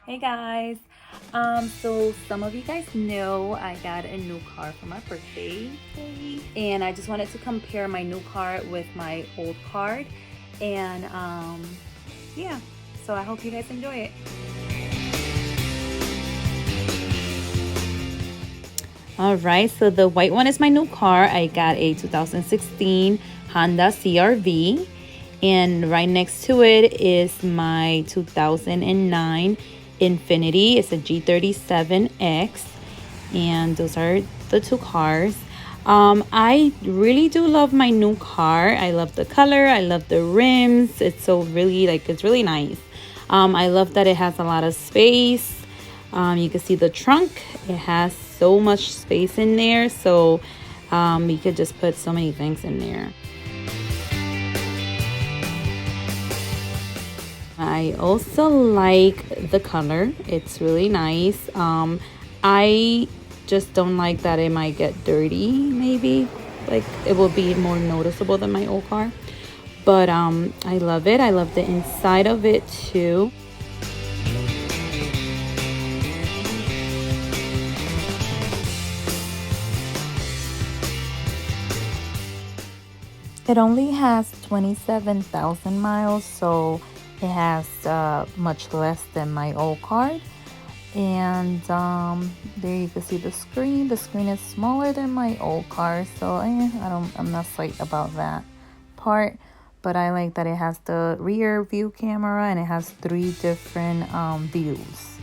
Hey guys, so some of you guys know I got a new car for my birthday, and I just wanted to compare my new car with my old car, and yeah, so I hope you guys enjoy it. All right, so the white one is my new car. I got a 2016 Honda CRV, and right next to it is my 2009 Infinity. It's a G37X, and those are the two cars. I really do love my new car. I love the color. I love the rims. It's so really it's really nice. I love that it has a lot of space. You can see the trunk. It has so much space in there, so you could just put so many things in there. I also like the color. It's really nice. I just don't like that it might get dirty, maybe. Like it will be more noticeable than my old car. But I love it. I love the inside of it too. It only has 27,000 miles, so it has much less than my old car. And there you can see the screen. The screen is smaller than my old car, so I'm not psyched about that part. But I like that it has the rear view camera and it has 3 different views.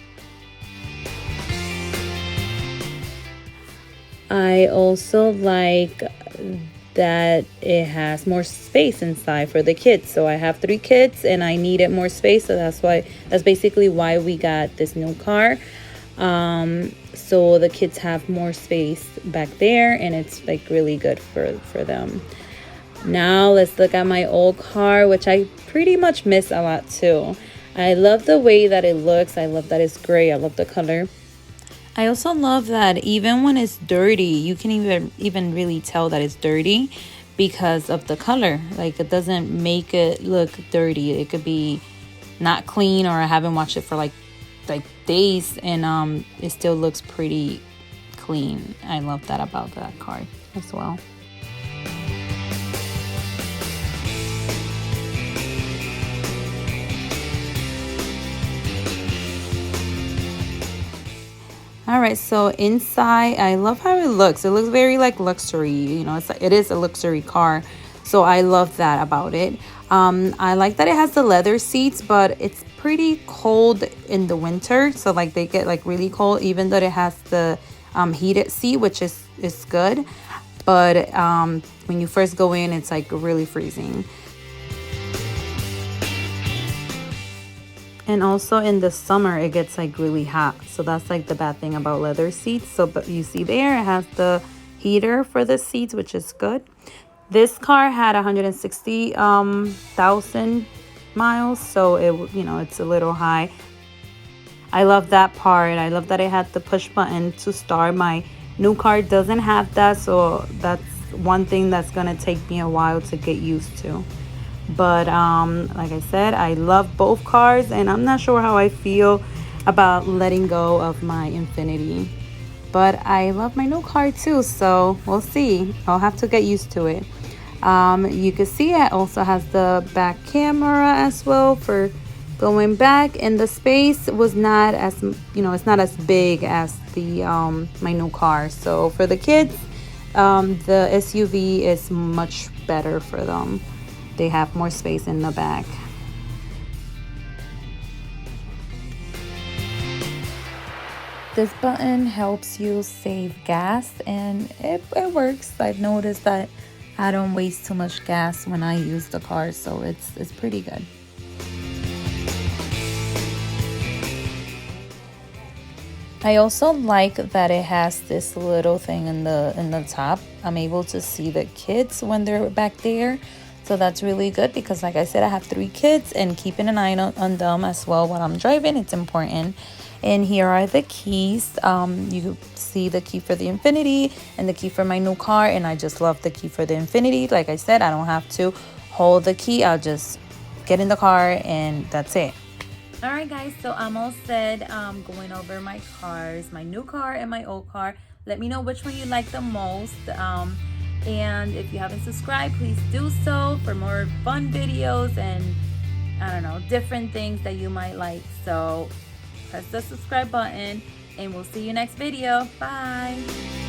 I also like that it has more space inside for the kids. So I have 3 kids and I needed more space. So that's basically why we got this new car. So the kids have more space back there and it's like really good for them. Now let's look at my old car, which I pretty much miss a lot too. I love the way that it looks. I love that it's gray. I love the color. I also love that even when it's dirty, you can even really tell that it's dirty because of the color. Like it doesn't make it look dirty. It could be not clean, or I haven't watched it for like days, and it still looks pretty clean. I love that about that car as well. All right, so inside, I love how it looks. It looks very like luxury, it is a luxury car. So I love that about it. I like that it has the leather seats, but it's pretty cold in the winter. So like they get like really cold, even though it has the heated seat, which is good. But when you first go in, it's like really freezing. And also in the summer, it gets like really hot. So that's like the bad thing about leather seats. So, but you see there, it has the heater for the seats, which is good. This car had 160,000 miles. So it's a little high. I love that part. I love that it had the push button to start. My new car doesn't have that. So that's one thing that's going to take me a while to get used to. But like I said, I love both cars, and I'm not sure how I feel about letting go of my Infinity. But I love my new car too, so we'll see. I'll have to get used to it. You can see it also has the back camera as well for going back, and the space was not as it's not as big as the my new car. So for the kids, the SUV is much better for them. They have more space in the back. This button helps you save gas, and it works. I've noticed that I don't waste too much gas when I use the car, so it's pretty good. I also like that it has this little thing in the top. I'm able to see the kids when they're back there. So that's really good because like I said, I have 3 kids, and keeping an eye on them as well when I'm driving, it's important. And here are the keys. You see the key for the Infinity and the key for my new car, and I just love the key for the Infinity. Like I said, I don't have to hold the key. I'll just get in the car and that's it. All right, guys, so I'm all set going over my cars, my new car and my old car. Let me know which one you like the most. And if you haven't subscribed, please do so for more fun videos and I don't know, different things that you might like. So press the subscribe button and we'll see you next video. Bye.